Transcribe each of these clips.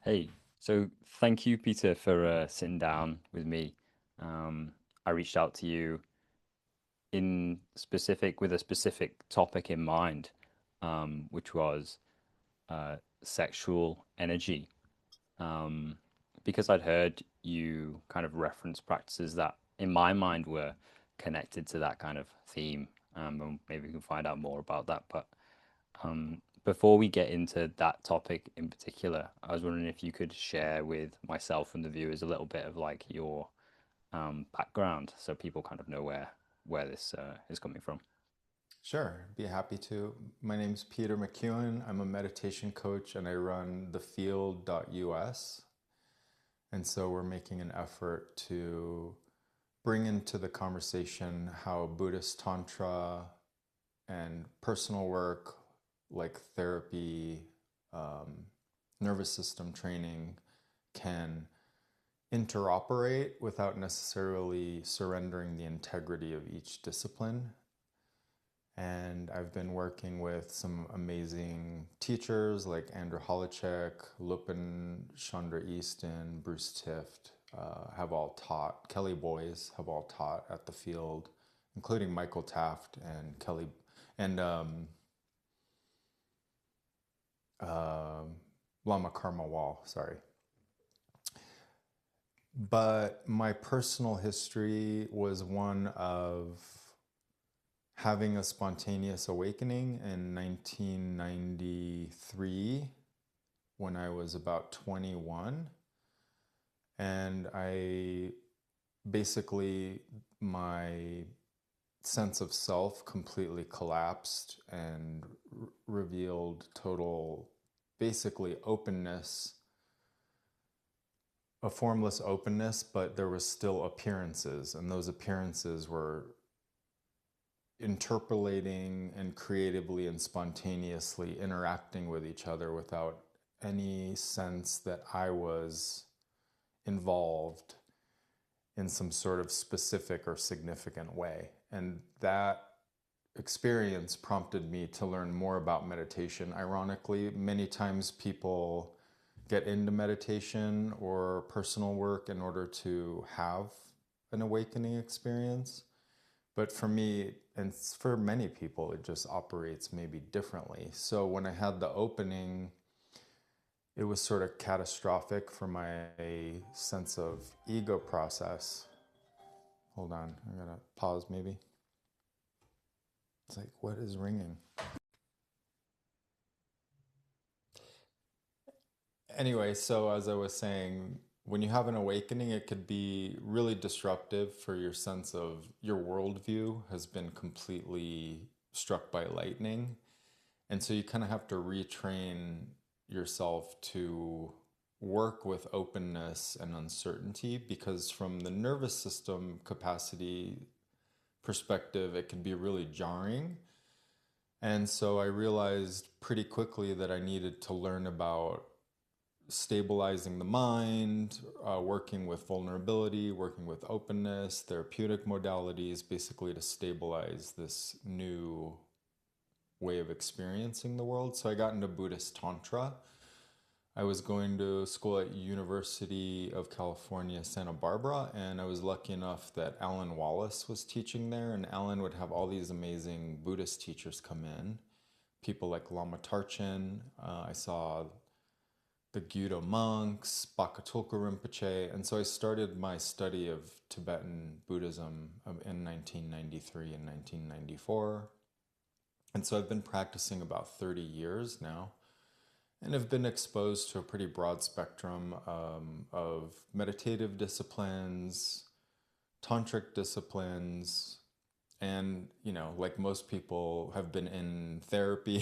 Hey, so thank you, Peter, for sitting down with me. I reached out to you in specific with a specific topic in mind, which was sexual energy. Because I'd heard you kind of reference practices that, in my mind, were connected to that kind of theme. And maybe we can find out more about that. But before we get into that topic in particular, I was wondering if you could share with myself and the viewers a little bit of like your background, so people kind of know where this is coming from. Sure, be happy to. My name's Peter McEwen. I'm a meditation coach and I run thefield.us. And so we're making an effort to bring into the conversation how Buddhist Tantra and personal work like therapy, um, nervous system training can interoperate without necessarily surrendering the integrity of each discipline. And I've been working with some amazing teachers like Andrew Holacek, Lupin, Chandra Easton, Bruce Tift, have all taught. Kelly Boys have all taught at the field, including Michael Taft and Kelly and uh, Lama Karma Wall. Sorry, but my personal history was one of having a spontaneous awakening in 1993 when I was about 21. And I basically, my sense of self completely collapsed and revealed total, basically, openness, a formless openness, but there was still appearances. And those appearances were interpolating and creatively and spontaneously interacting with each other without any sense that I was involved in some sort of specific or significant way. And that experience prompted me to learn more about meditation. Ironically, many times people get into meditation or personal work in order to have an awakening experience. But for me, and for many people, it just operates maybe differently. So when I had the opening, it was sort of catastrophic for my sense of ego process. Hold on, I gotta pause maybe. It's like, what is ringing? Anyway, so as I was saying, when you have an awakening, it could be really disruptive for your sense of your worldview has been completely struck by lightning. And so you kind of have to retrain yourself to work with openness and uncertainty because, from the nervous system capacity perspective, it can be really jarring. And so I realized pretty quickly that I needed to learn about stabilizing the mind, working with vulnerability, working with openness, therapeutic modalities, basically to stabilize this new way of experiencing the world. So I got into Buddhist Tantra. I was going to school at University of California, Santa Barbara, and I was lucky enough that Alan Wallace was teaching there, and Alan would have all these amazing Buddhist teachers come in. People like Lama Tarchen. I saw the Gyuto monks, Bakatulka Rinpoche, and so I started my study of Tibetan Buddhism in 1993 and 1994. And so I've been practicing about 30 years now and have been exposed to a pretty broad spectrum of meditative disciplines, tantric disciplines, and, like most people, have been in therapy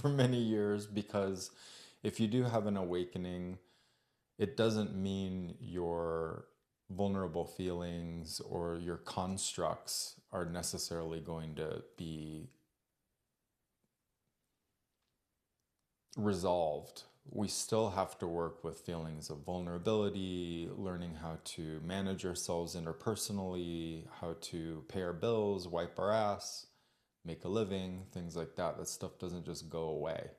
for many years because if you do have an awakening, it doesn't mean your vulnerable feelings or your constructs are necessarily going to be resolved. We still have to work with feelings of vulnerability, learning how to manage ourselves interpersonally, how to pay our bills, wipe our ass, make a living, things like that. That stuff doesn't just go away.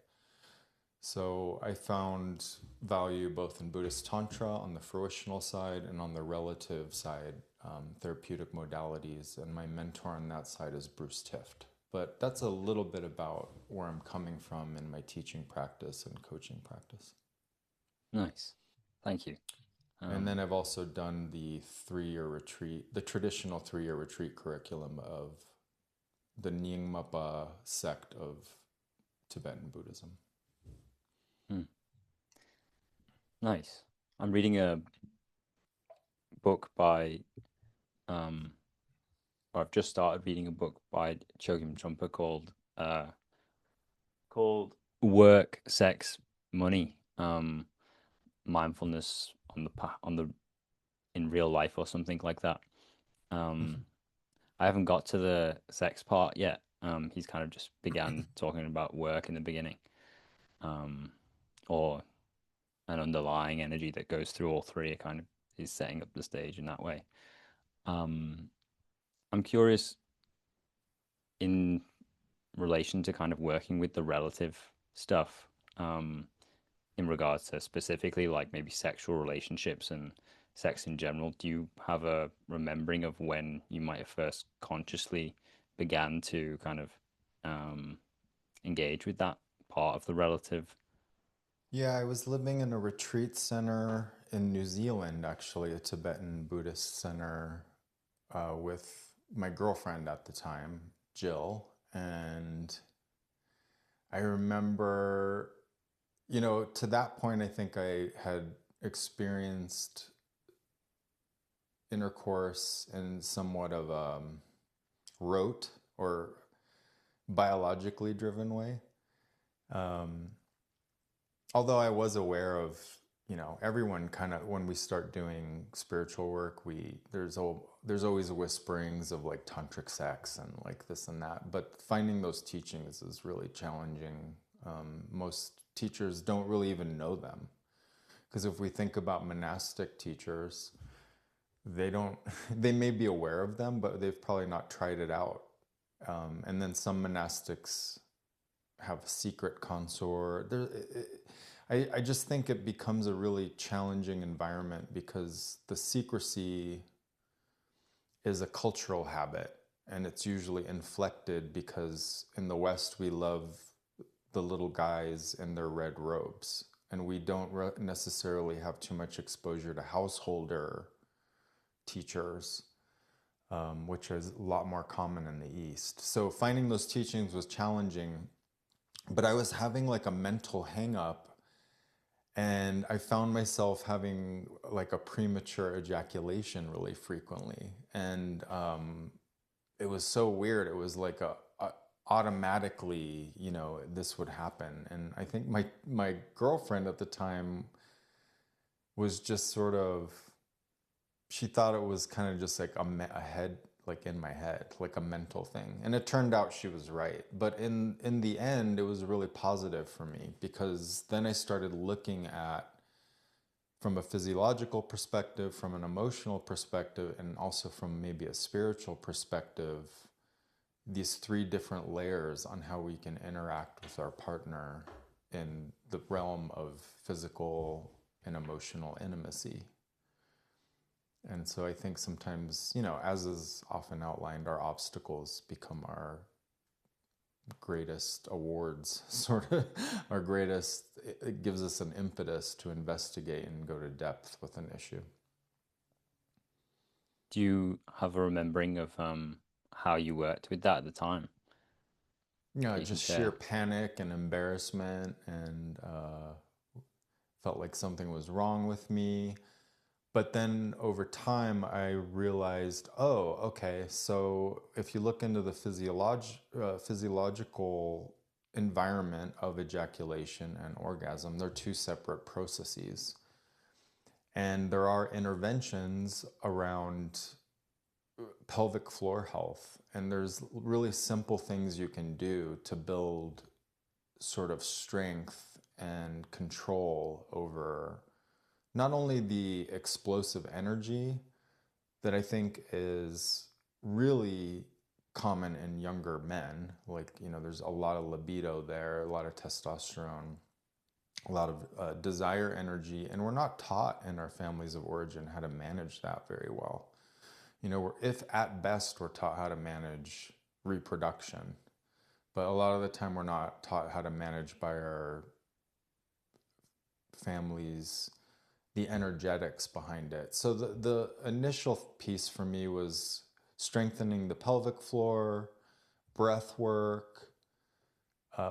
So I found value both in Buddhist Tantra on the fruitional side and on the relative side, therapeutic modalities. And my mentor on that side is Bruce Tift. But that's a little bit about where I'm coming from in my teaching practice and coaching practice. Nice. Thank you. And then Um, I've also done the 3 year retreat, the traditional 3 year retreat curriculum of the Nyingmapa sect of Tibetan Buddhism. hmm, nice. I'm reading a book by um or I've just started reading a book by Chogyam Trungpa called Work, Sex, Money. Mindfulness on the in real life or something like that. Um, I haven't got to the sex part yet. He's kind of just began talking about work in the beginning, um, or an underlying energy that goes through all three. It kind of is setting up the stage in that way. Um, I'm curious in relation to kind of working with the relative stuff, in regards to specifically like maybe sexual relationships and sex in general. Do you have a remembering of when you might have first consciously began to kind of um, engage with that part of the relative? Yeah, I was living in a retreat center in New Zealand, actually, a Tibetan Buddhist center, with my girlfriend at the time, Jill. And I remember, to that point, I think I had experienced intercourse in somewhat of a rote or biologically driven way. Um, Although I was aware of, everyone kind of, when we start doing spiritual work, there's always whisperings of like tantric sex and like this and that. But finding those teachings is really challenging. Most teachers don't really even know them, because if we think about monastic teachers, they don't they may be aware of them, but they've probably not tried it out. And then some monastics have a secret consort. I just think it becomes a really challenging environment because the secrecy is a cultural habit, and it's usually inflected because in the West we love the little guys in their red robes, and we don't necessarily have too much exposure to householder teachers, which is a lot more common in the East. So finding those teachings was challenging, but I was having like a mental hang up, and I found myself having like a premature ejaculation really frequently. And it was so weird. It was like automatically, this would happen. And I think my girlfriend at the time was just sort of, she thought it was kind of just like a head, like in my head, like a mental thing. And it turned out she was right. But in the end, it was really positive for me, because then I started looking at, from a physiological perspective, from an emotional perspective, and also from maybe a spiritual perspective, these three different layers on how we can interact with our partner in the realm of physical and emotional intimacy. And so I think sometimes, as is often outlined, our obstacles become our greatest awards, sort of our greatest, it gives us an impetus to investigate and go to depth with an issue. Do you have a remembering of how you worked with that at the time that you can Just sheer share? panic and embarrassment, and felt like something was wrong with me. But then over time, I realized, oh, okay, so if you look into the physiological environment of ejaculation and orgasm, they're two separate processes. And there are interventions around pelvic floor health. And there's really simple things you can do to build sort of strength and control over not only the explosive energy that I think is really common in younger men, like, there's a lot of libido there, a lot of testosterone, a lot of desire energy, and we're not taught in our families of origin how to manage that very well. If at best we're taught how to manage reproduction, but a lot of the time we're not taught how to manage by our families the energetics behind it. So the initial piece for me was strengthening the pelvic floor, breath work,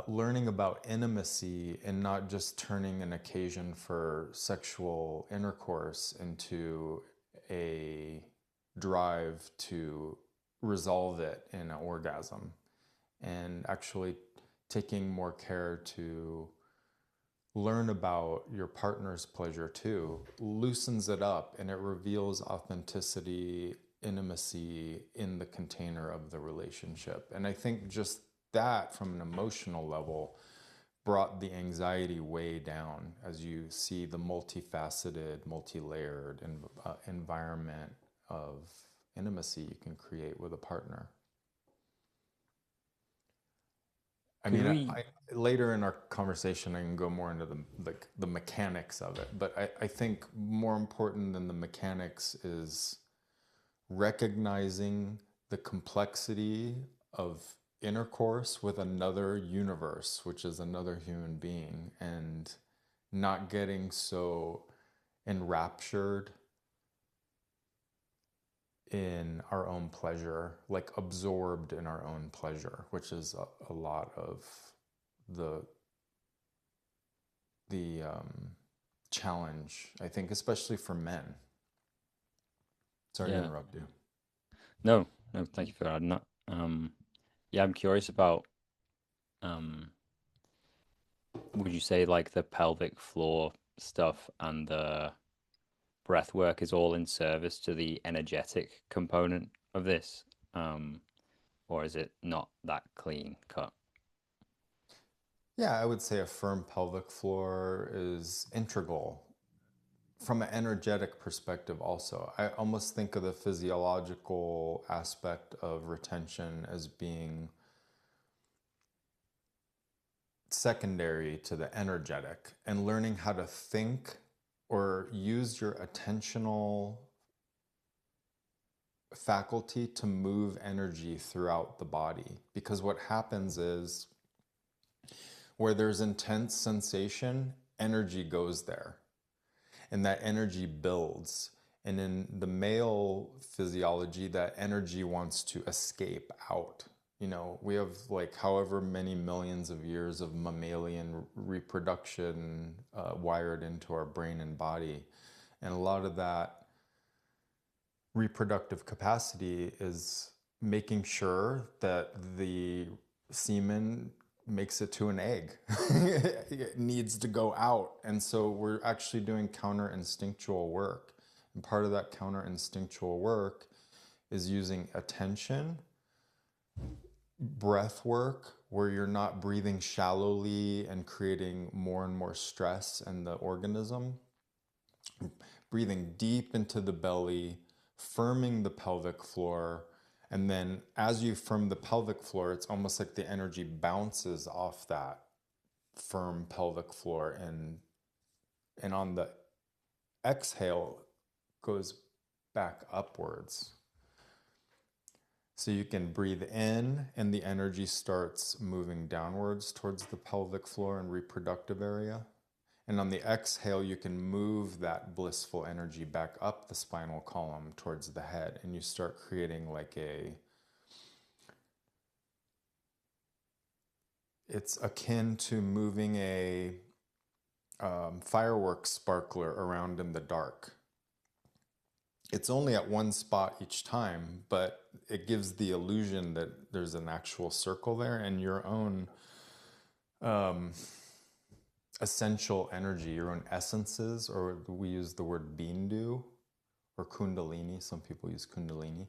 learning about intimacy, and not just turning an occasion for sexual intercourse into a drive to resolve it in an orgasm, and actually taking more care to learn about your partner's pleasure too, loosens it up, and it reveals authenticity, intimacy in the container of the relationship. And I think just that, from an emotional level, brought the anxiety way down as you see the multifaceted, multi-layered environment of intimacy you can create with a partner. I Could mean, we? later in our conversation, I can go more into the mechanics of it. But I think more important than the mechanics is recognizing the complexity of intercourse with another universe, which is another human being, and not getting so enraptured in our own pleasure, like absorbed in our own pleasure, which is a lot of the challenge, I think, especially for men. Sorry to Yeah. interrupt you. No, no, thank you for adding that. Yeah, I'm curious about, um, would you say like the pelvic floor stuff and the breath work is all in service to the energetic component of this? Um, or is it not that clean cut? Yeah, I would say a firm pelvic floor is integral from an energetic perspective also. I almost think of the physiological aspect of retention as being secondary to the energetic, and learning how to think or use your attentional faculty to move energy throughout the body. Because what happens is, where there's intense sensation, energy goes there, and that energy builds. And in the male physiology, that energy wants to escape out. We have like however many millions of years of mammalian reproduction wired into our brain and body. And a lot of that reproductive capacity is making sure that the semen makes it to an egg. It needs to go out. And so we're actually doing counter instinctual work. And part of that counter instinctual work is using attention, breath work, where you're not breathing shallowly and creating more and more stress in the organism, breathing deep into the belly, firming the pelvic floor. And then as you firm the pelvic floor, it's almost like the energy bounces off that firm pelvic floor, and on the exhale goes back upwards. So you can breathe in and the energy starts moving downwards towards the pelvic floor and reproductive area. And on the exhale, you can move that blissful energy back up the spinal column towards the head, and you start creating like it's akin to moving a fireworks sparkler around in the dark. It's only at one spot each time, but it gives the illusion that there's an actual circle there, and your own essential energy, your own essences, or we use the word bindu or kundalini. Some people use kundalini.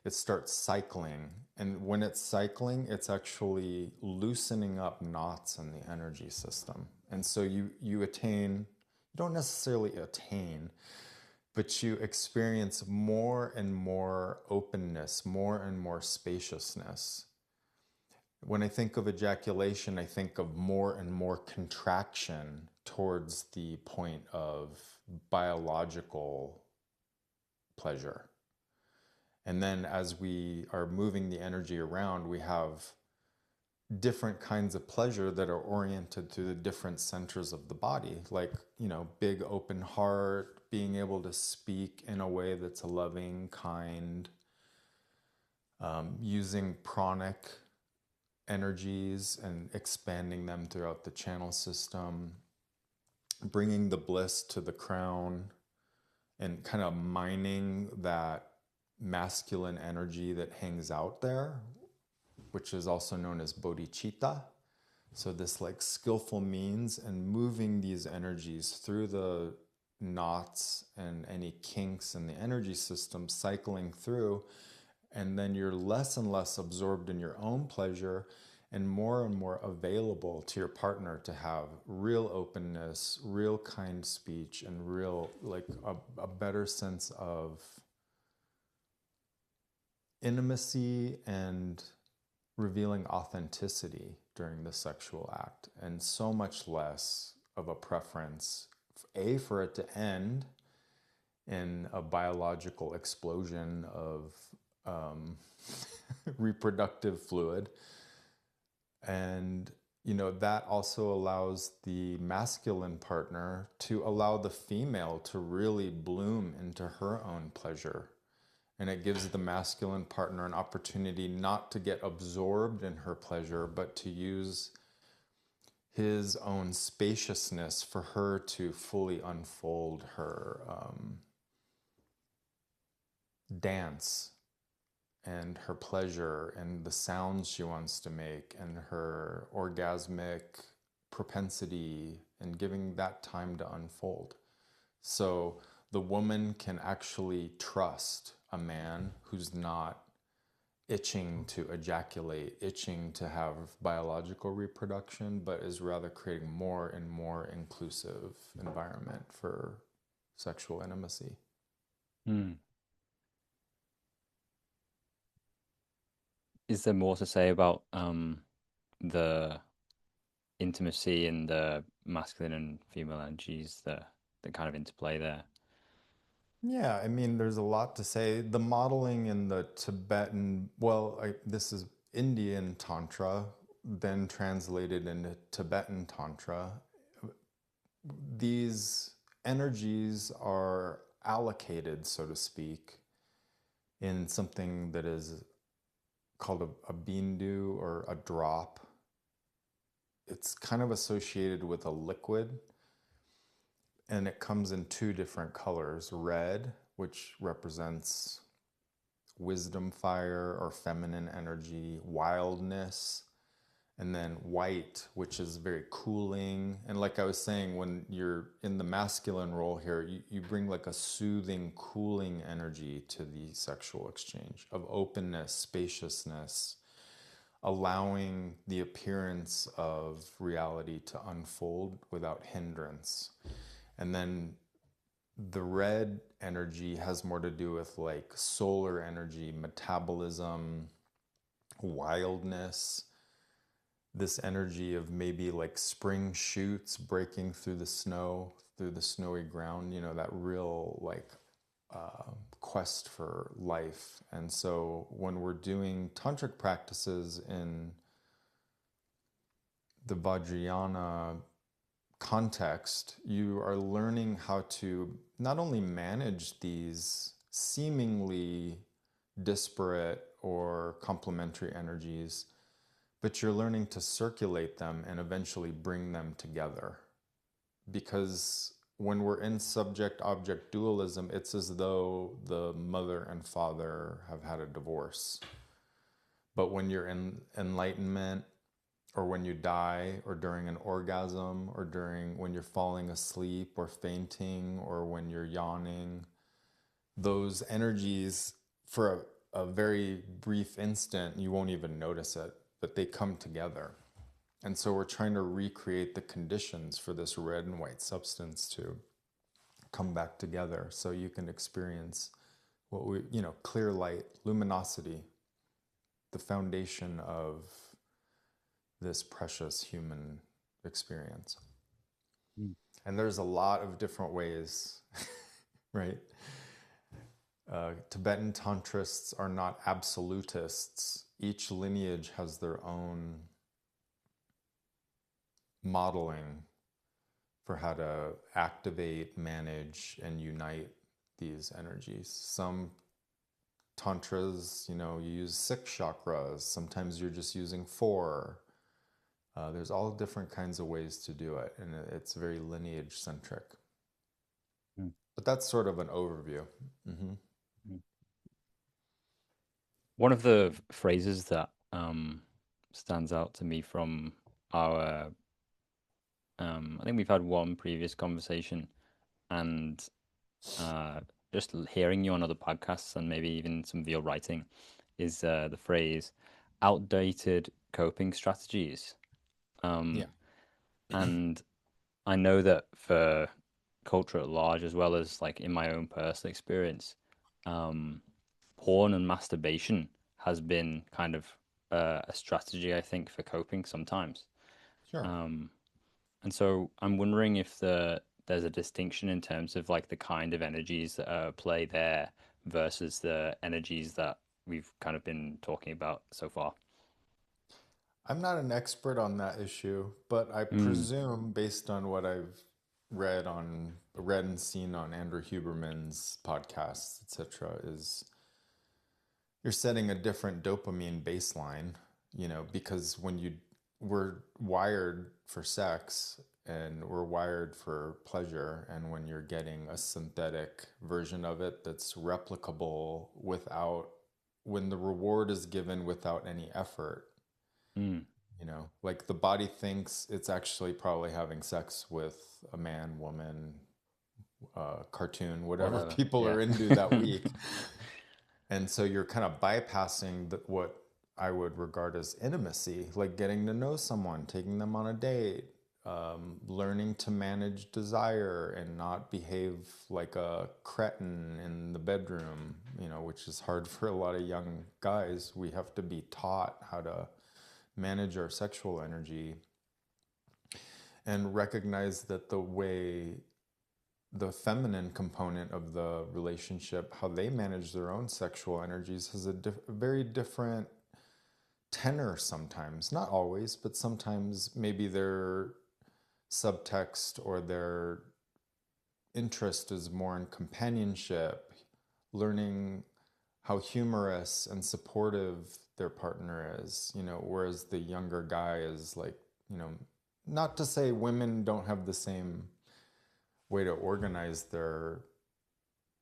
It starts cycling. And when it's cycling, it's actually loosening up knots in the energy system. And so you attain, you don't necessarily attain, but you experience more and more openness, more and more spaciousness. When I think of ejaculation, I think of more and more contraction towards the point of biological pleasure. And then as we are moving the energy around, we have different kinds of pleasure that are oriented to the different centers of the body, like, big open heart, being able to speak in a way that's loving, kind, using pranic energies and expanding them throughout the channel system, bringing the bliss to the crown and kind of mining that masculine energy that hangs out there, which is also known as bodhicitta. So this like skillful means and moving these energies through the knots and any kinks in the energy system, cycling through, and then you're less and less absorbed in your own pleasure and more available to your partner to have real openness, real kind speech, and real, like, a better sense of intimacy and revealing authenticity during the sexual act, and so much less of a preference, for it to end in a biological explosion of reproductive fluid. And that also allows the masculine partner to allow the female to really bloom into her own pleasure. And it gives the masculine partner an opportunity not to get absorbed in her pleasure, but to use his own spaciousness for her to fully unfold her dance and her pleasure and the sounds she wants to make and her orgasmic propensity, and giving that time to unfold. So the woman can actually trust a man who's not itching to ejaculate, itching to have biological reproduction, but is rather creating more and more inclusive environment for sexual intimacy. Hmm. Is there more to say about the intimacy and the masculine and female energies, the kind of interplay there? Yeah, I mean, there's a lot to say. The modeling in the Tibetan, well, this is Indian Tantra, then translated into Tibetan Tantra. These energies are allocated, so to speak, in something that is called a bindu, or a drop. It's kind of associated with a liquid, and it comes in two different colors: red, which represents wisdom fire or feminine energy, wildness, and then white, which is very cooling. And like I was saying, when you're in the masculine role here, you bring like a soothing, cooling energy to the sexual exchange of openness, spaciousness, allowing the appearance of reality to unfold without hindrance. And then the red energy has more to do with like solar energy, metabolism, wildness, this energy of maybe like spring shoots breaking through the snow, through the snowy ground, that real like quest for life. And so when we're doing tantric practices in the Vajrayana context, you are learning how to not only manage these seemingly disparate or complementary energies, but you're learning to circulate them and eventually bring them together. Because when we're in subject-object dualism, it's as though the mother and father have had a divorce. But when you're in enlightenment, or when you die, or during an orgasm, or during when you're falling asleep or fainting, or when you're yawning, those energies, for a very brief instant, you won't even notice it, but they come together. And so we're trying to recreate the conditions for this red and white substance to come back together so you can experience what we, clear light, luminosity, the foundation of this precious human experience. Mm. And there's a lot of different ways, right? Tibetan tantrists are not absolutists. Each lineage has their own modeling for how to activate, manage, and unite these energies. Some tantras, you use 6 chakras. Sometimes you're just using 4. There's all different kinds of ways to do it, and it's very lineage centric. Mm. But that's sort of an overview. Hmm. Mm. One of the phrases that stands out to me from our I think we've had one previous conversation, and uh, just hearing you on other podcasts and maybe even some of your writing is the phrase outdated coping strategies. Yeah. Um, and I know that for culture at large, as well as like in my own personal experience, um, porn and masturbation has been kind of a strategy, I think, for coping sometimes. Sure. Um, and so I'm wondering if there's a distinction in terms of like the kind of energies that are at play there versus the energies that we've kind of been talking about so far. I'm not an expert on that issue, but I Mm. presume based on what I've read and seen on Andrew Huberman's podcasts, etc., is you're setting a different dopamine baseline, because we're wired for sex and we're wired for pleasure, and when you're getting a synthetic version of it that's replicable without when the reward is given without any effort, Mm. like the body thinks it's actually probably having sex with a man, woman, cartoon, whatever Whatever. people Yeah. are into that week. And so you're kind of bypassing what I would regard as intimacy, like getting to know someone, taking them on a date, learning to manage desire and not behave like a cretin in the bedroom, which is hard for a lot of young guys. We have to be taught how to manage our sexual energy and recognize that the feminine component of the relationship, how they manage their own sexual energies, has a very different tenor sometimes. Not always, but sometimes maybe their subtext or their interest is more in companionship, learning how humorous and supportive their partner is, whereas the younger guy is like, you know, not to say women don't have the same way to organize their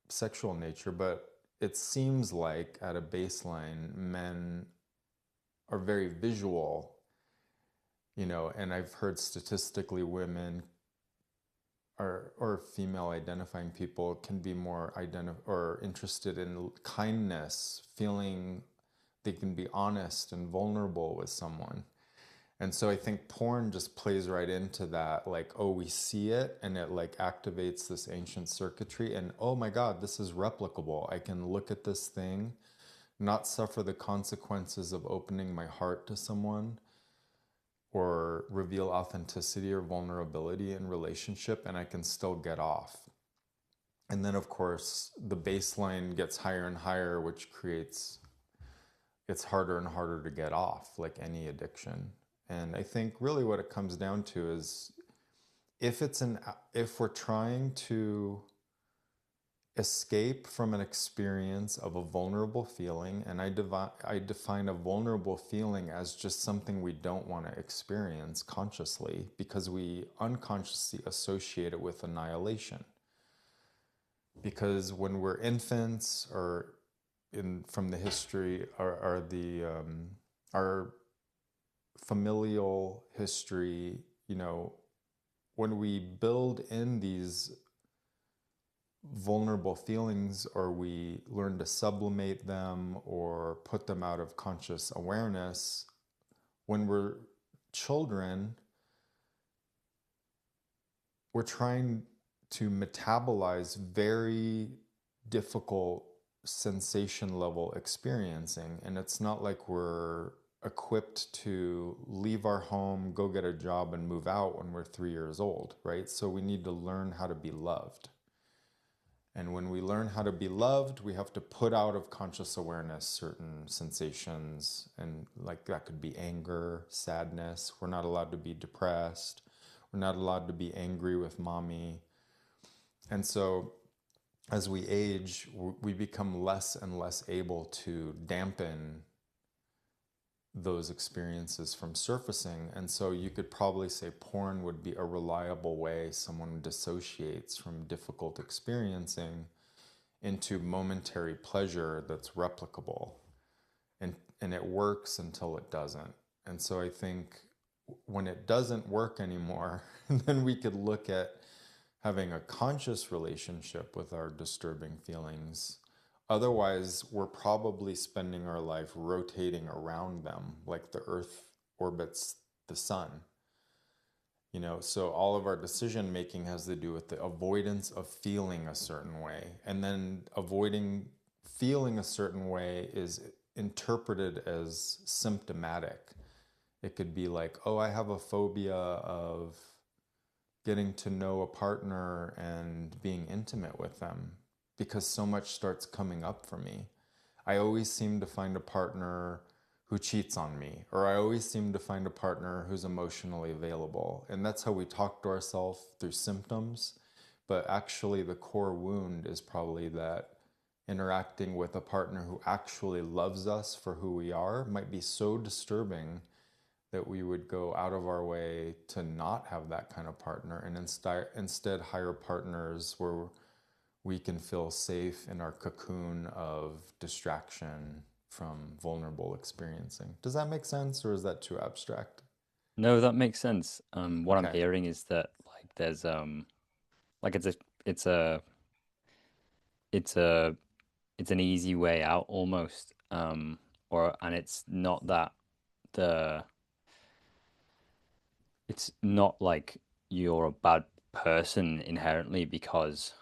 sexual nature, but it seems like at a baseline, men are very visual, and I've heard statistically women or female identifying people can be more or interested in kindness, feeling they can be honest and vulnerable with someone. And so I think porn just plays right into that. Like, oh, we see it and it like activates this ancient circuitry. And oh my God, this is replicable. I can look at this thing, not suffer the consequences of opening my heart to someone or reveal authenticity or vulnerability in relationship, and I can still get off. And then, of course, the baseline gets higher and higher, which creates it's harder and harder to get off, like any addiction. And I think really what it comes down to is if we're trying to escape from an experience of a vulnerable feeling, and I define a vulnerable feeling as just something we don't want to experience consciously because we unconsciously associate it with annihilation. Because when we're infants or from the history or the our familial history, when we build in these vulnerable feelings or we learn to sublimate them or put them out of conscious awareness, when we're children, we're trying to metabolize very difficult sensation level experiencing. And it's not like we're equipped to leave our home, go get a job, and move out when we're 3 years old, right? So we need to learn how to be loved. And when we learn how to be loved, we have to put out of conscious awareness certain sensations. And like that could be anger, sadness. We're not allowed to be depressed. We're not allowed to be angry with mommy. And so as we age, we become less and less able to dampen those experiences from surfacing. And so you could probably say porn would be a reliable way someone dissociates from difficult experiencing into momentary pleasure that's replicable. And it works until it doesn't. And so I think when it doesn't work anymore, then we could look at having a conscious relationship with our disturbing feelings. Otherwise, we're probably spending our life rotating around them like the earth orbits the sun. So all of our decision making has to do with the avoidance of feeling a certain way. And then avoiding feeling a certain way is interpreted as symptomatic. It could be like, oh, I have a phobia of getting to know a partner and being intimate with them because so much starts coming up for me. I always seem to find a partner who cheats on me, or I always seem to find a partner who's emotionally available. And that's how we talk to ourselves through symptoms. But actually, the core wound is probably that interacting with a partner who actually loves us for who we are might be so disturbing that we would go out of our way to not have that kind of partner and instead hire partners where we can feel safe in our cocoon of distraction from vulnerable experiencing. Does that make sense, or is that too abstract? No, that makes sense. What I'm Okay. hearing is that like there's like it's a it's a it's an easy way out almost. Or and it's not that the it's not like you're a bad person inherently because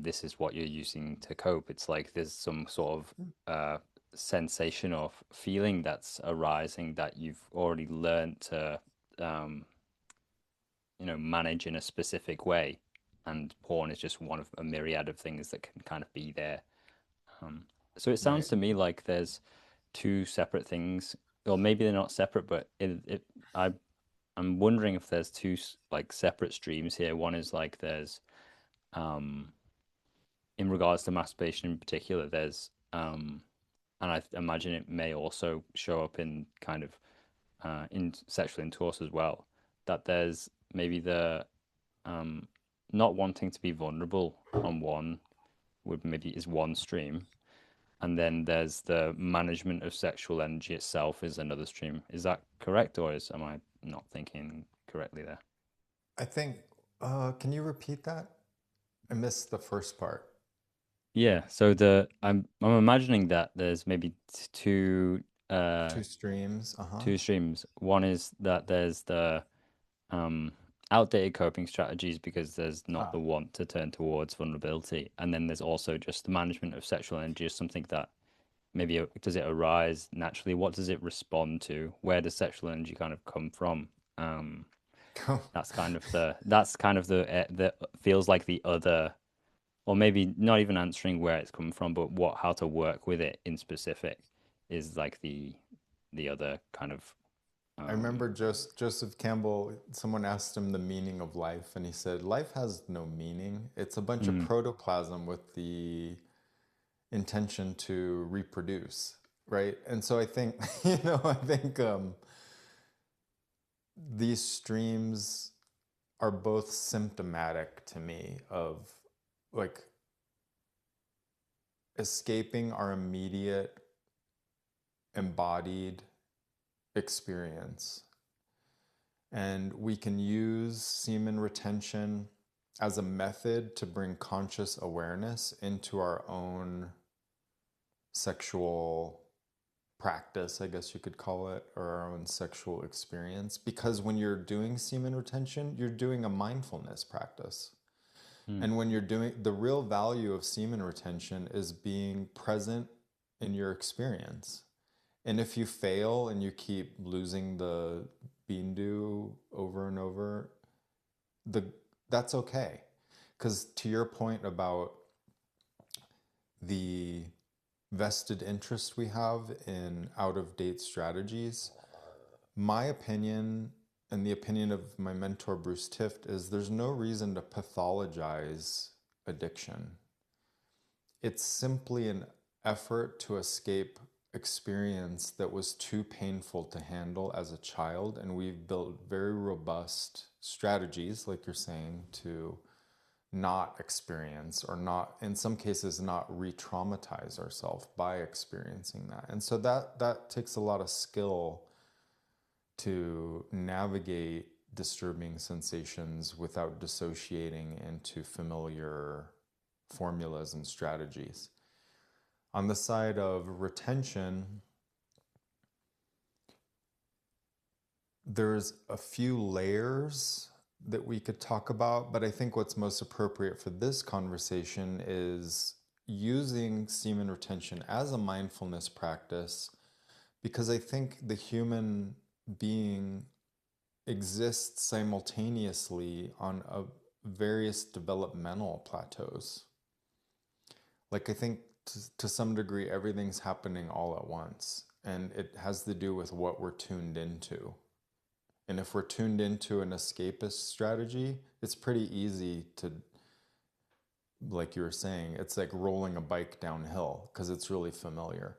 this is what you're using to cope. It's like there's some sort of sensation or feeling that's arising that you've already learned to um, manage in a specific way. And porn is just one of a myriad of things that can kind of be there. Um, so it sounds Right. to me like there's two separate things, or maybe they're not separate, but I I'm wondering if there's two like separate streams here. One is like there's um in regards to masturbation in particular, there's and I imagine it may also show up in kind of in sexual intercourse as well, that there's maybe the um not wanting to be vulnerable on one would maybe is one stream, and then there's the management of sexual energy itself is another stream. Is that correct, or am I not thinking correctly there? I think, can you repeat that? I missed the first part. Yeah, so I'm imagining that there's maybe Two streams. Uh huh. two streams. One is that there's the um outdated coping strategies because there's not Ah. the want to turn towards vulnerability, and then there's also just the management of sexual energy is something that maybe does it arise naturally? What does it respond to? Where does sexual energy kind of come from? Um, that's kind of the feels like the other, or maybe not even answering where it's coming from, but what how to work with it in specific is like the other kind of I um remember Joseph Campbell, someone asked him the meaning of life, and he said, life has no meaning. It's a bunch of mm, protoplasm with the intention to reproduce, right? And so I think, I think these streams are both symptomatic to me of like escaping our immediate embodied experience. And we can use semen retention as a method to bring conscious awareness into our own sexual practice, I guess you could call it, or our own sexual experience. Because when you're doing semen retention, you're doing a mindfulness practice. mm, And when you're doing the real value of semen retention is being present in your experience And if you fail and you keep losing the bindu over and over, the that's okay. Because to your point about the vested interest we have in out of date strategies, my opinion and the opinion of my mentor Bruce Tift is there's no reason to pathologize addiction. It's simply an effort to escape experience that was too painful to handle as a child, and we've built very robust strategies, like you're saying, to not experience or not, in some cases, not re-traumatize ourselves by experiencing that. And so that takes a lot of skill to navigate disturbing sensations without dissociating into familiar formulas and strategies. On the side of retention, there's a few layers that we could talk about, but I think what's most appropriate for this conversation is using semen retention as a mindfulness practice, because I think the human being exists simultaneously on various developmental plateaus. Like, I think to some degree, everything's happening all at once, and it has to do with what we're tuned into. And if we're tuned into an escapist strategy, it's pretty easy to, like you were saying, it's like rolling a bike downhill because it's really familiar.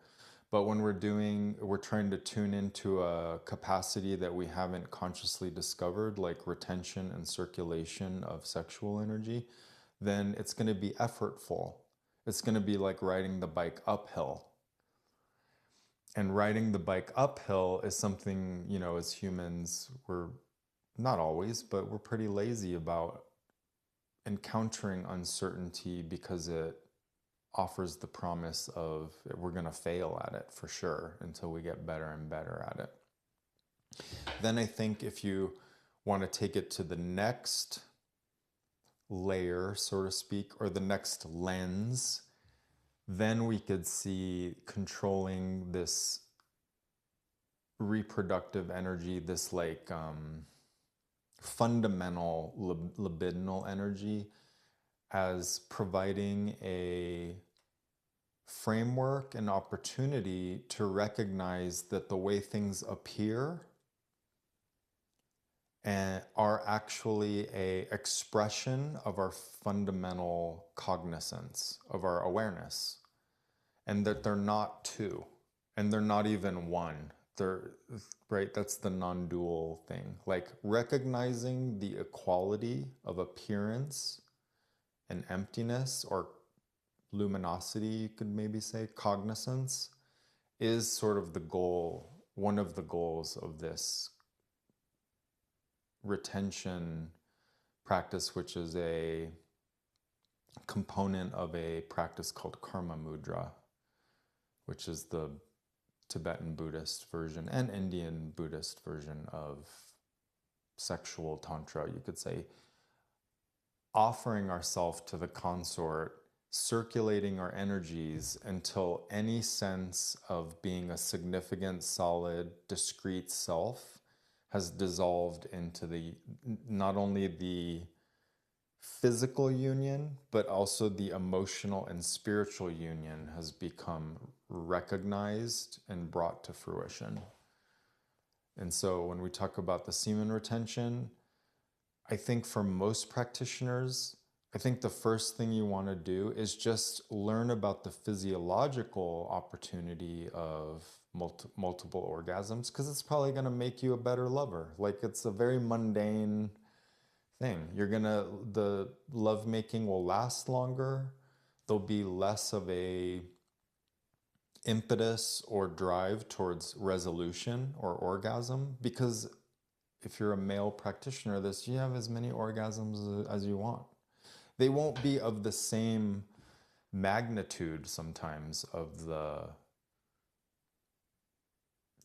But when we're trying to tune into a capacity that we haven't consciously discovered, like retention and circulation of sexual energy, then it's going to be effortful. It's going to be like riding the bike uphill. And riding the bike uphill is something, as humans, we're not always, but we're pretty lazy about encountering uncertainty because it offers the promise of we're going to fail at it for sure until we get better and better at it. Then I think if you want to take it to the next layer, so to speak, or the next lens, then we could see controlling this reproductive energy, this like fundamental libidinal energy, as providing a framework and opportunity to recognize that the way things appear and are actually a expression of our fundamental cognizance, of our awareness, and that they're not two, and they're not even one. They're right. That's the non-dual thing. Like recognizing the equality of appearance and emptiness, or luminosity, you could maybe say, cognizance, is sort of the goal, one of the goals of this retention practice, which is a component of a practice called karma mudra, which is the Tibetan Buddhist version and Indian Buddhist version of sexual tantra, you could say, offering ourselves to the consort, circulating our energies until any sense of being a significant, solid, discrete self has dissolved into the not only the physical union, but also the emotional and spiritual union has become recognized and brought to fruition. And so when we talk about the semen retention, I think for most practitioners, I think the first thing you want to do is just learn about the physiological opportunity of multiple orgasms, because it's probably going to make you a better lover. Like, it's a very mundane thing. The lovemaking will last longer. There'll be less of a impetus or drive towards resolution or orgasm, because if you're a male practitioner of this, you have as many orgasms as you want. They won't be of the same magnitude sometimes of the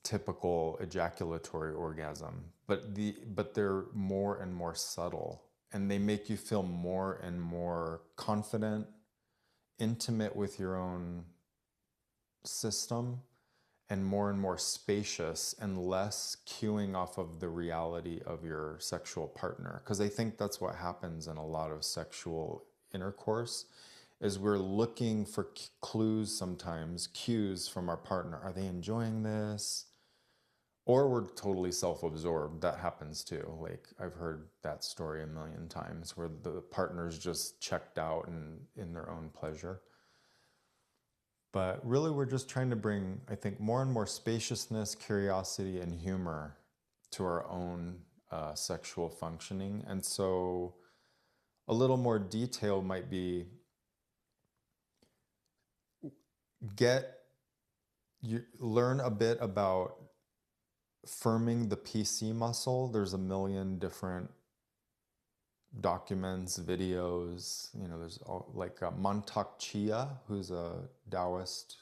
typical ejaculatory orgasm, but they're more and more subtle, and they make you feel more and more confident, intimate with your own system, and more spacious and less cueing off of the reality of your sexual partner. Because I think that's what happens in a lot of sexual intercourse is we're looking for clues sometimes, cues from our partner. Are they enjoying this? Or we're totally self-absorbed. That happens too. Like I've heard that story a million times where the partner's just checked out and in their own pleasure. But really, we're just trying to bring, I think, more and more spaciousness, curiosity, and humor to our own sexual functioning. And so, a little more detail might be get you learn a bit about firming the PC muscle. There's a million different documents, videos. You know, there's like Mantak Chia, who's a Taoist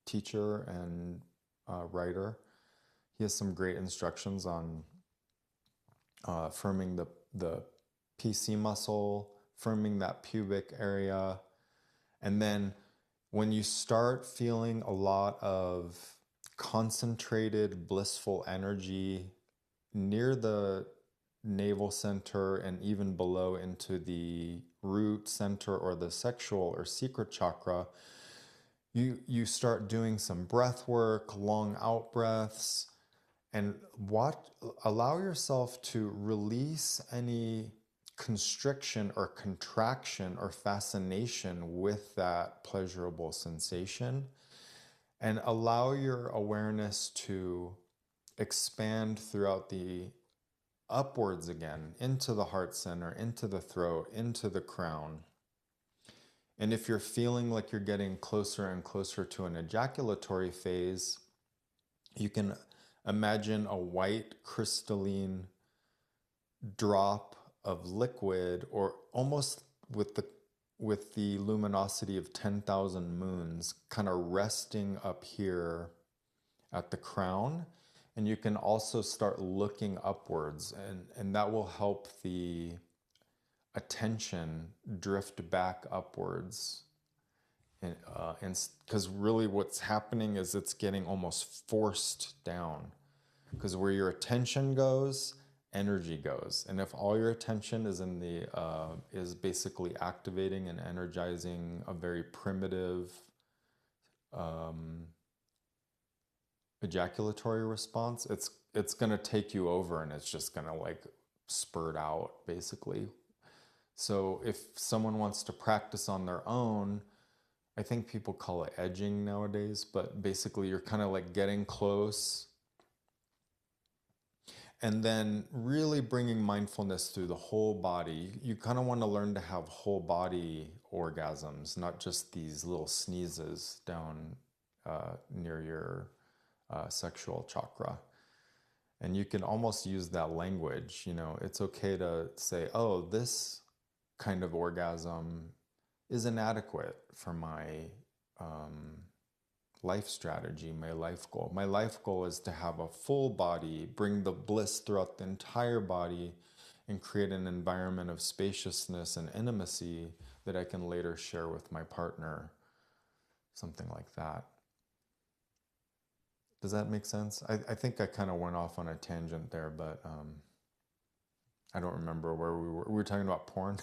teacher and writer. He has some great instructions on firming the PC muscle, firming that pubic area. And then when you start feeling a lot of concentrated, blissful energy near the navel center and even below into the root center or the sexual or secret chakra, you start doing some breath work, long out breaths, and what allow yourself to release any constriction or contraction or fascination with that pleasurable sensation and allow your awareness to expand throughout the upwards again into the heart center, into the throat, into the crown. And if you're feeling like you're getting closer and closer to an ejaculatory phase, you can imagine a white crystalline drop of liquid, or almost with the luminosity of 10,000 moons, kind of resting up here at the crown. And you can also start looking upwards, and that will help the attention drift back upwards. And because really what's happening is it's getting almost forced down, because where your attention goes, energy goes. And if all your attention is in the is basically activating and energizing a very primitive um, ejaculatory response, it's going to take you over, and it's just going to like spurt out basically. So if someone wants to practice on their own, I think people call it edging nowadays, but basically you're kind of like getting close and then really bringing mindfulness through the whole body. You kind of want to learn to have whole body orgasms, not just these little sneezes down near your sexual chakra. And you can almost use that language. You know, it's okay to say, oh, this kind of orgasm is inadequate for my um, life strategy, my life goal. My life goal is to have a full body, bring the bliss throughout the entire body, and create an environment of spaciousness and intimacy that I can later share with my partner. Something like that. Does that make sense? I think I kind of went off on a tangent there, but I don't remember where we were. We were talking about porn.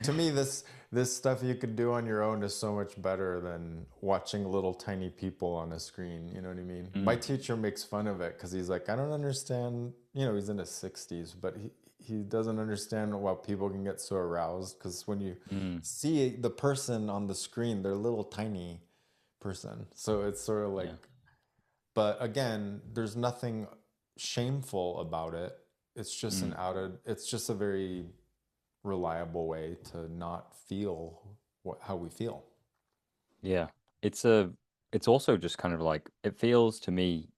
To me, this stuff you could do on your own is so much better than watching little tiny people on a screen. You know what I mean? My Mm, teacher makes fun of it because he's like, I don't understand. You know, he's in his 60s, but he doesn't understand why people can get so aroused. Because when you mm, see the person on the screen, they're a little tiny person. So it's sort of like, yeah. but again, there's nothing shameful about it. Mm, It's just a very reliable way to not feel how we feel. yeah. It's a it's also just kind of like it feels to me,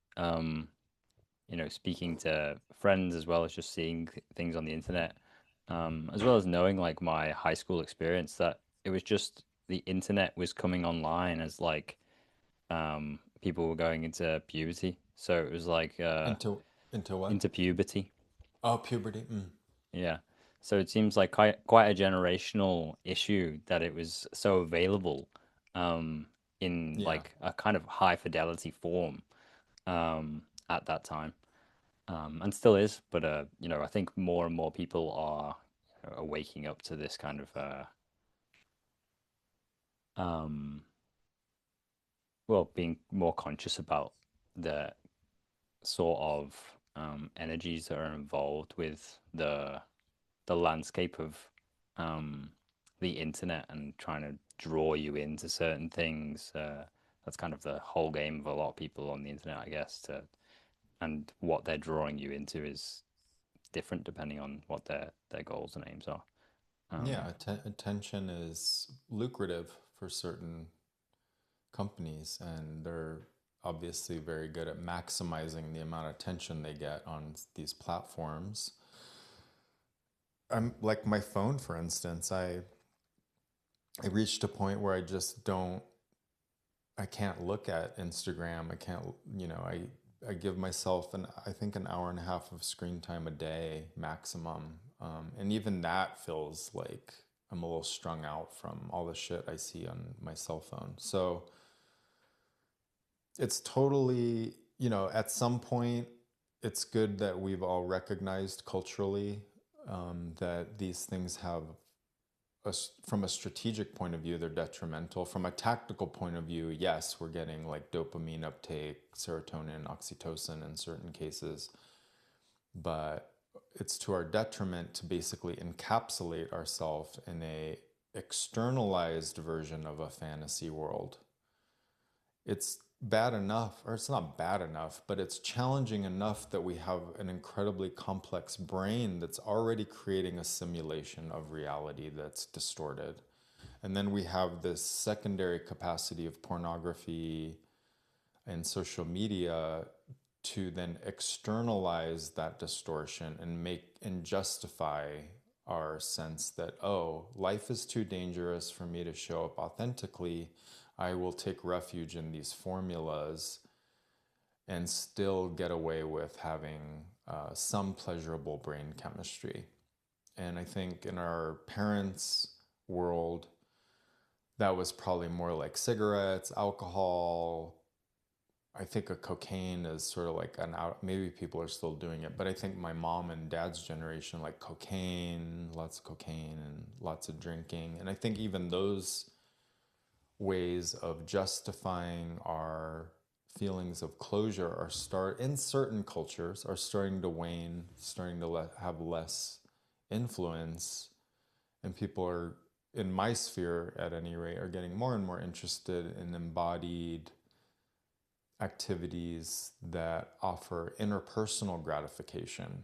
speaking to friends as well as just seeing things on the internet, as well as knowing like my high school experience that it was just the internet was coming online as like people were going into puberty. So it was like Into what? into puberty. Oh, puberty. Mm. Yeah. So it seems like quite a generational issue that it was so available. in Yeah. like a kind of high fidelity form at that time, and still is. But I think more and more people are waking up to this kind of um, well, being more conscious about the sort of energies that are involved with the landscape of um, the internet and trying to draw you into certain things. That's kind of the whole game of a lot of people on the internet, I guess. And what they're drawing you into is different depending on what their goals and aims are. Yeah, Um, attention is lucrative for certain companies, and they're obviously very good at maximizing the amount of attention they get on these platforms. I'm like my phone, for instance. I reached a point where I just don't. I can't look at Instagram. I can't. I give myself I think an hour and a half of screen time a day maximum, and even that feels like I'm a little strung out from all the shit I see on my cell phone. So it's totally, at some point, it's good that we've all recognized culturally that these things have, from a strategic point of view, they're detrimental. From a tactical point of view, yes, we're getting like dopamine uptake, serotonin, oxytocin in certain cases, but it's to our detriment to basically encapsulate ourselves in a externalized version of a fantasy world. It's bad enough, or it's not bad enough, but it's challenging enough that we have an incredibly complex brain that's already creating a simulation of reality that's distorted. And then we have this secondary capacity of pornography and social media to then externalize that distortion and make and justify our sense that, oh, life is too dangerous for me to show up authentically. I will take refuge in these formulas and still get away with having some pleasurable brain chemistry. And I think in our parents' world, that was probably more like cigarettes, alcohol. I think a cocaine is sort of like an out, maybe people are still doing it, but I think my mom and dad's generation, like cocaine, lots of cocaine and lots of drinking. And I think even those ways of justifying our feelings of closure are in certain cultures are starting to wane, starting to have less influence, and people are, in my sphere at any rate, are getting more and more interested in embodied activities that offer interpersonal gratification,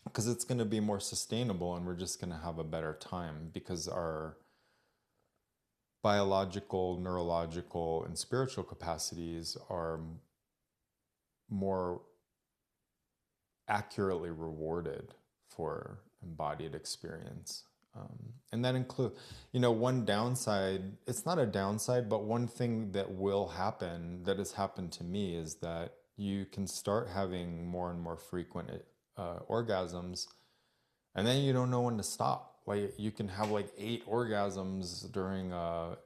because it's going to be more sustainable and we're just going to have a better time because our biological, neurological, and spiritual capacities are more accurately rewarded for embodied experience. And that include, one downside, it's not a downside, but one thing that will happen that has happened to me is that you can start having more and more frequent orgasms, and then you don't know when to stop. Like you can have like 8 orgasms during a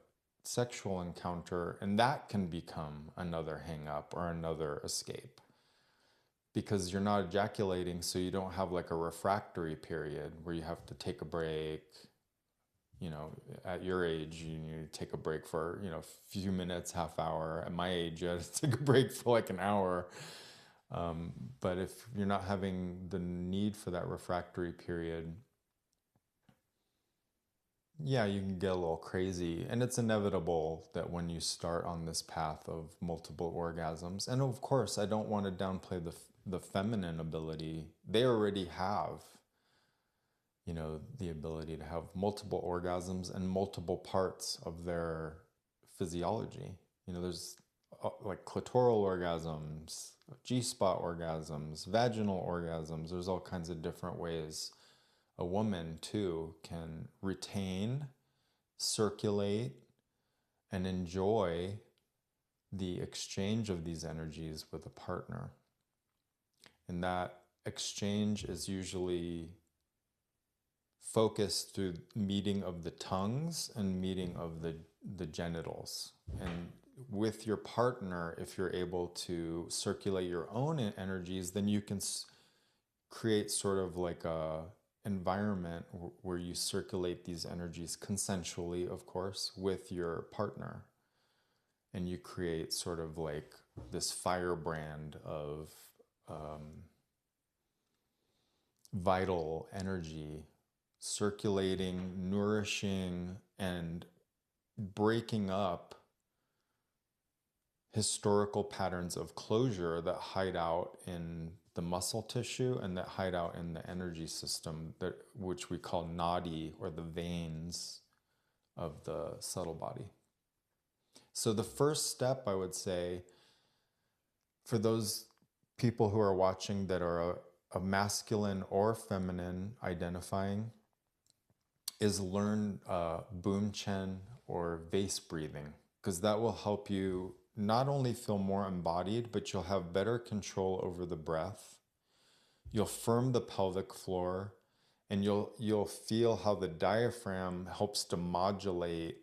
sexual encounter, and that can become another hang up or another escape because you're not ejaculating, so you don't have like a refractory period where you have to take a break. At your age, you take a break for, a few minutes, half hour. At my age, you had to take a break for like an hour. But if you're not having the need for that refractory period, yeah, you can get a little crazy. And it's inevitable that when you start on this path of multiple orgasms, and of course, I don't want to downplay the feminine ability. They already have, the ability to have multiple orgasms and multiple parts of their physiology. There's like clitoral orgasms, G-spot orgasms, vaginal orgasms. There's all kinds of different ways a woman too can retain, circulate, and enjoy the exchange of these energies with a partner. And that exchange is usually focus through meeting of the tongues and meeting of the genitals. And with your partner, if you're able to circulate your own energies, then you can create sort of like a environment where you circulate these energies consensually, of course, with your partner. And you create sort of like this firebrand of um, vital energy circulating, nourishing, and breaking up historical patterns of closure that hide out in the muscle tissue and that hide out in the energy system, that which we call nadi, or the veins of the subtle body. So the first step, I would say, for those people who are watching that are a masculine or feminine identifying, is learn Boon Chen or vase breathing, because that will help you not only feel more embodied, but you'll have better control over the breath. You'll firm the pelvic floor, and you'll feel how the diaphragm helps to modulate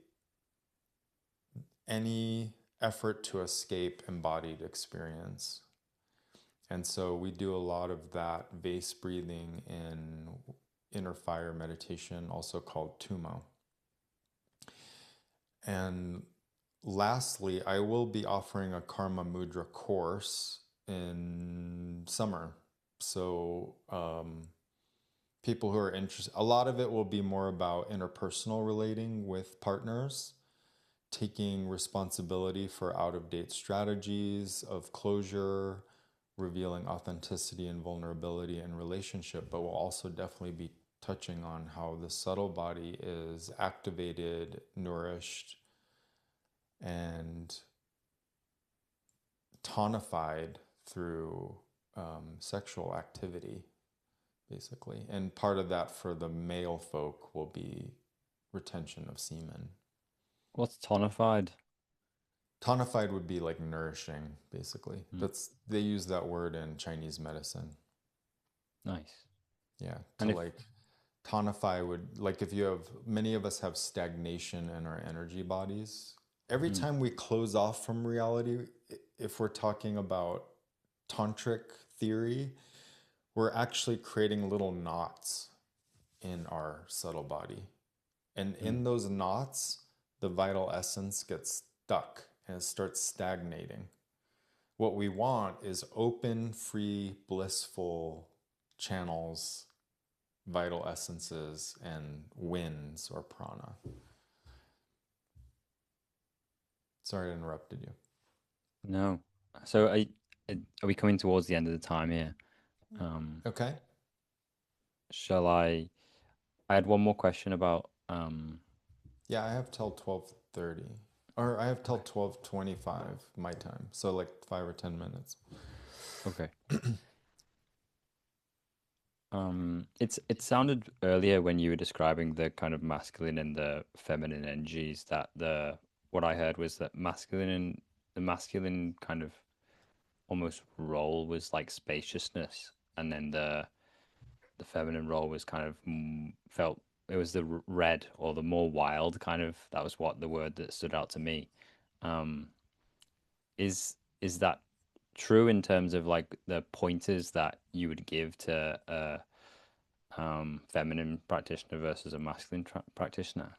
any effort to escape embodied experience. And so we do a lot of that vase breathing in inner fire meditation, also called Tumo. And lastly, I will be offering a Karma Mudra course in summer. So people who are interested, a lot of it will be more about interpersonal relating with partners, taking responsibility for out-of-date strategies of closure, revealing authenticity and vulnerability in relationship, but we'll also definitely be touching on how the subtle body is activated, nourished, and tonified through sexual activity, basically. And part of that for the male folk will be retention of semen. What's tonified? Tonified would be like nourishing, basically. Hmm. They use that word in Chinese medicine. Nice. Yeah, to And if like tonify would, like, if you have, many of us have stagnation in our energy bodies. Every hmm, time we close off from reality, if we're talking about tantric theory, we're actually creating little knots in our subtle body. And hmm, in those knots, the vital essence gets stuck and it starts stagnating. What we want is open, free, blissful channels, vital essences, and winds or prana. Sorry I interrupted you. no. So are we coming towards the end of the time here? Um, Okay. shall I had one more question about Yeah, I have till 12:30. Or I have till okay. 12:25 my time. So like 5 or 10 minutes. Okay. It sounded earlier when you were describing the kind of masculine and the feminine energies that the what I heard was that the masculine kind of almost role was like spaciousness, and then the feminine role was kind of felt it was the red or the more wild kind of that was what the word that stood out to me. Um, is that true in terms of like the pointers that you would give to a feminine practitioner versus a masculine practitioner?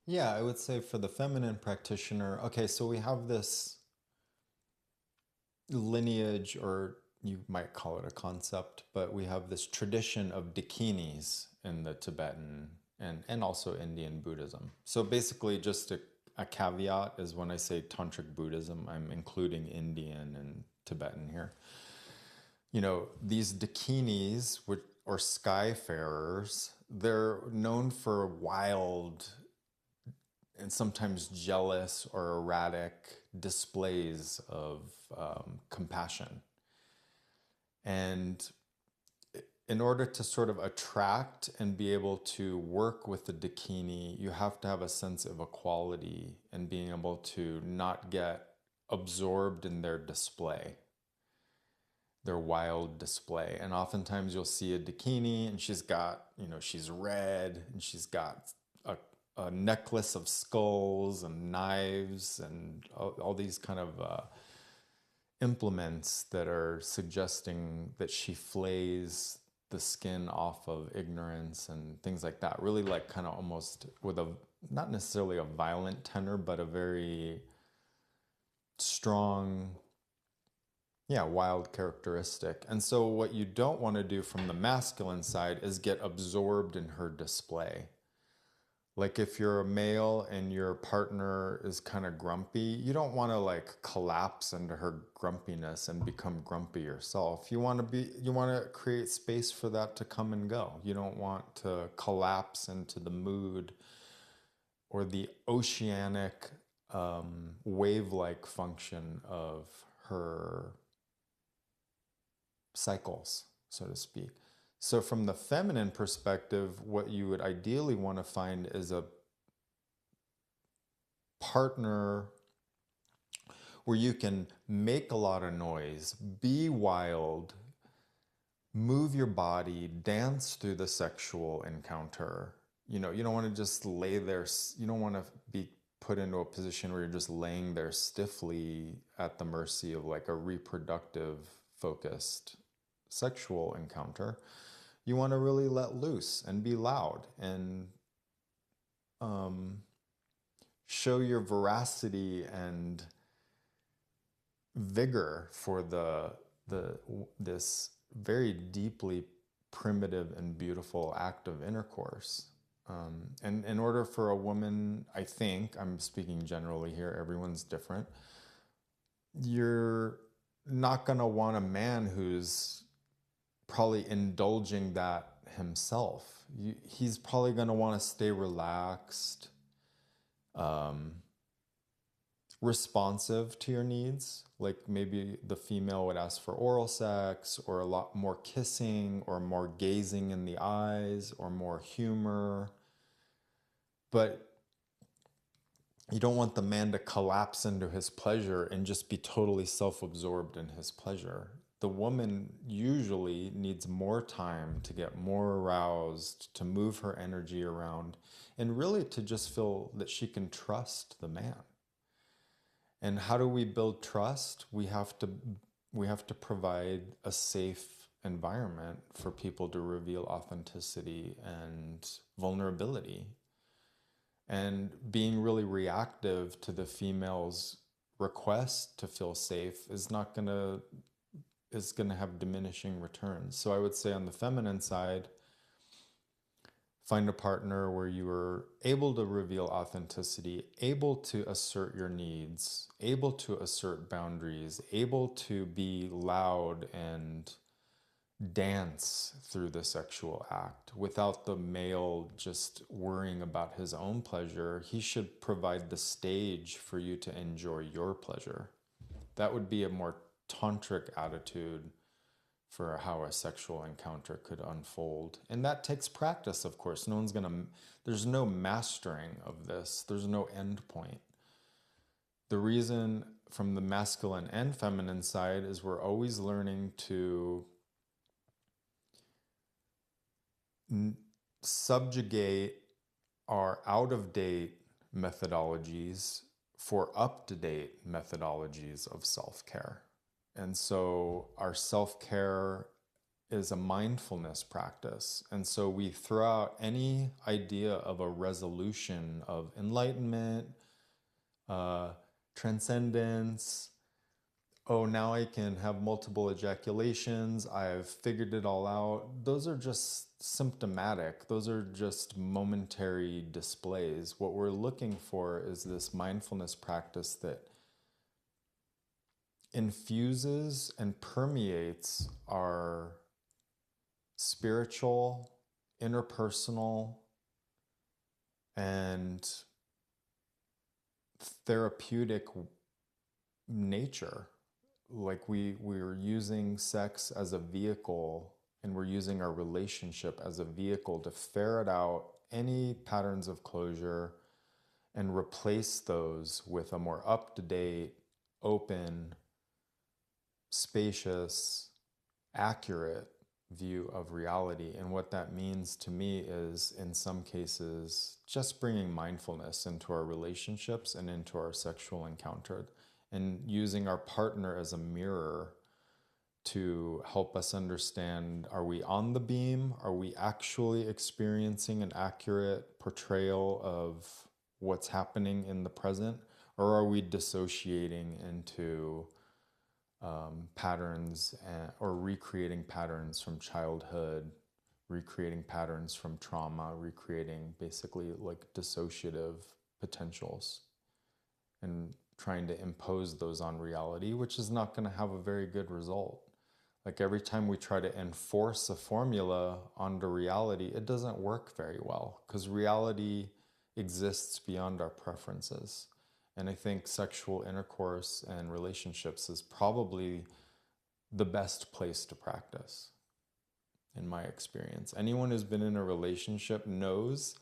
Yeah, I would say for the feminine practitioner, okay, so we have this lineage, or you might call it a concept, but we have this tradition of dakinis in the Tibetan and also Indian Buddhism. So basically, just a caveat is when I say tantric Buddhism, I'm including Indian and Tibetan here. You know, these dakinis, which, or skyfarers, they're known for wild and sometimes jealous or erratic displays of compassion. And in order to sort of attract and be able to work with the dakini, you have to have a sense of equality and being able to not get absorbed in their display. their wild display. And oftentimes you'll see a bikini and she's got, she's red and she's got a necklace of skulls and knives and all these kind of implements that are suggesting that she flays the skin off of ignorance and things like that. Really, like, kind of almost with a, not necessarily a violent tenor, but a very strong, yeah, wild characteristic. And so what you don't want to do from the masculine side is get absorbed in her display. Like, if you're a male and your partner is kind of grumpy, you don't want to like collapse into her grumpiness and become grumpy yourself. You want to create space for that to come and go. You don't want to collapse into the mood or the oceanic wave-like function of her cycles, so to speak. So from the feminine perspective, what you would ideally want to find is a partner where you can make a lot of noise, be wild, move your body, dance through the sexual encounter. You don't want to just lay there. You don't want to be put into a position where you're just laying there stiffly at the mercy of like a reproductive focused sexual encounter. You want to really let loose and be loud and show your veracity and vigor for this very deeply primitive and beautiful act of intercourse. And in order for a woman, I think, I'm speaking generally here, everyone's different. You're not going to want a man who's probably indulging that himself. He's probably going to want to stay relaxed, responsive to your needs. Like, maybe the female would ask for oral sex or a lot more kissing or more gazing in the eyes or more humor. But you don't want the man to collapse into his pleasure and just be totally self-absorbed in his pleasure. The woman usually needs more time to get more aroused, to move her energy around, and really to just feel that she can trust the man. And how do we build trust? We have to provide a safe environment for people to reveal authenticity and vulnerability. And being really reactive to the female's request to feel safe is going to have diminishing returns. So I would say on the feminine side, find a partner where you are able to reveal authenticity, able to assert your needs, able to assert boundaries, able to be loud and dance through the sexual act without the male just worrying about his own pleasure. He should provide the stage for you to enjoy your pleasure. That would be a more tantric attitude for how a sexual encounter could unfold. And that takes practice, of course. There's no mastering of this. There's no end point. The reason from the masculine and feminine side is we're always learning to subjugate our out-of-date methodologies for up-to-date methodologies of self-care. And so our self-care is a mindfulness practice. And so we throw out any idea of a resolution of enlightenment, transcendence. Oh, now I can have multiple ejaculations. I've figured it all out. Those are just symptomatic. Those are just momentary displays. What we're looking for is this mindfulness practice that infuses and permeates our spiritual, interpersonal, and therapeutic nature. Like we're using sex as a vehicle, and we're using our relationship as a vehicle to ferret out any patterns of closure and replace those with a more up-to-date, open, spacious, accurate view of reality. And what that means to me is, in some cases, just bringing mindfulness into our relationships and into our sexual encounter, and using our partner as a mirror to help us understand, are we on the beam? Are we actually experiencing an accurate portrayal of what's happening in the present? Or are we dissociating into patterns or recreating patterns from childhood, recreating patterns from trauma, recreating basically like dissociative potentials and trying to impose those on reality, which is not going to have a very good result. Like every time we try to enforce a formula onto reality, it doesn't work very well because reality exists beyond our preferences. And I think sexual intercourse and relationships is probably the best place to practice, in my experience. Anyone who's been in a relationship knows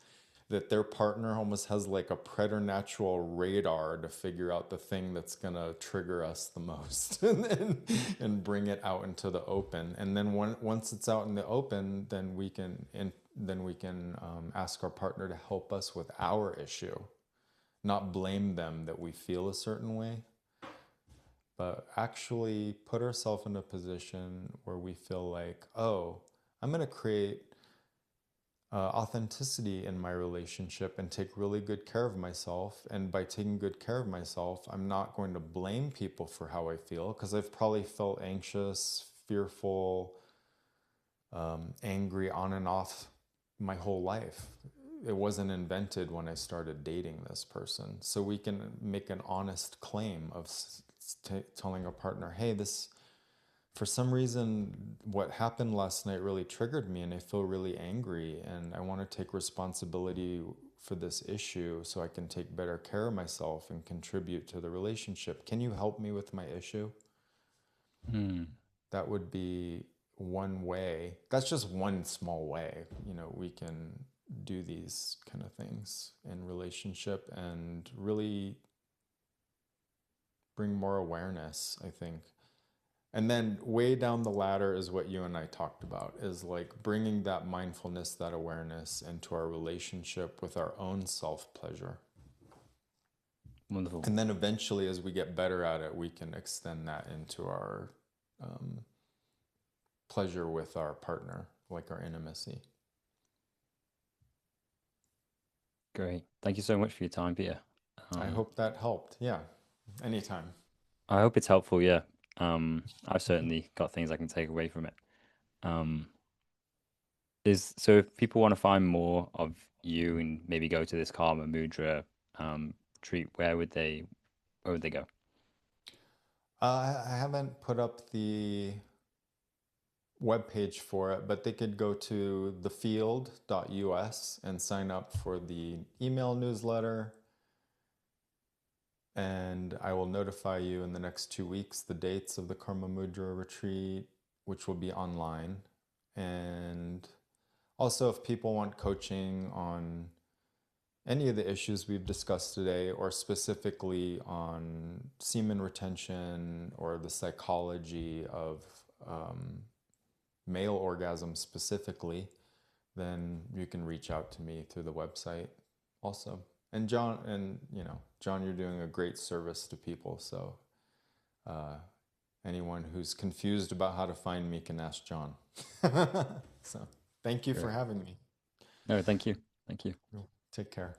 that their partner almost has like a preternatural radar to figure out the thing that's going to trigger us the most and bring it out into the open. And then once it's out in the open, then we can ask our partner to help us with our issue, not blame them that we feel a certain way, but actually put ourselves in a position where we feel like, oh, I'm going to create authenticity in my relationship and take really good care of myself. And by taking good care of myself, I'm not going to blame people for how I feel, because I've probably felt anxious, fearful, angry on and off my whole life. It wasn't invented when I started dating this person. So we can make an honest claim of telling a partner, hey, this, for some reason, what happened last night really triggered me and I feel really angry and I want to take responsibility for this issue so I can take better care of myself and contribute to the relationship. Can you help me with my issue? Hmm. That would be one way. That's just one small way. We can do these kind of things in relationship and really bring more awareness, I think. And then way down the ladder is what you and I talked about, is like bringing that mindfulness, that awareness into our relationship with our own self-pleasure. Wonderful. And then eventually, as we get better at it, we can extend that into our um, pleasure with our partner, like our intimacy. Great. Thank you so much for your time, Peter. I Um, hope that helped. Yeah, anytime. I hope it's helpful. Yeah. I've certainly got things I can take away from it. Um, is so if people want to find more of you and maybe go to this Karma Mudra retreat, where would they go? I haven't put up the webpage for it, but they could go to thefield.us and sign up for the email newsletter. And I will notify you in the next 2 weeks the dates of the Karma Mudra retreat, which will be online. And also, if people want coaching on any of the issues we've discussed today, or specifically on semen retention or the psychology of male orgasm specifically, then you can reach out to me through the website also. And John, you're doing a great service to people. So uh, anyone who's confused about how to find me can ask John. So thank you for Great. having me. No, thank you. Thank you. Take care.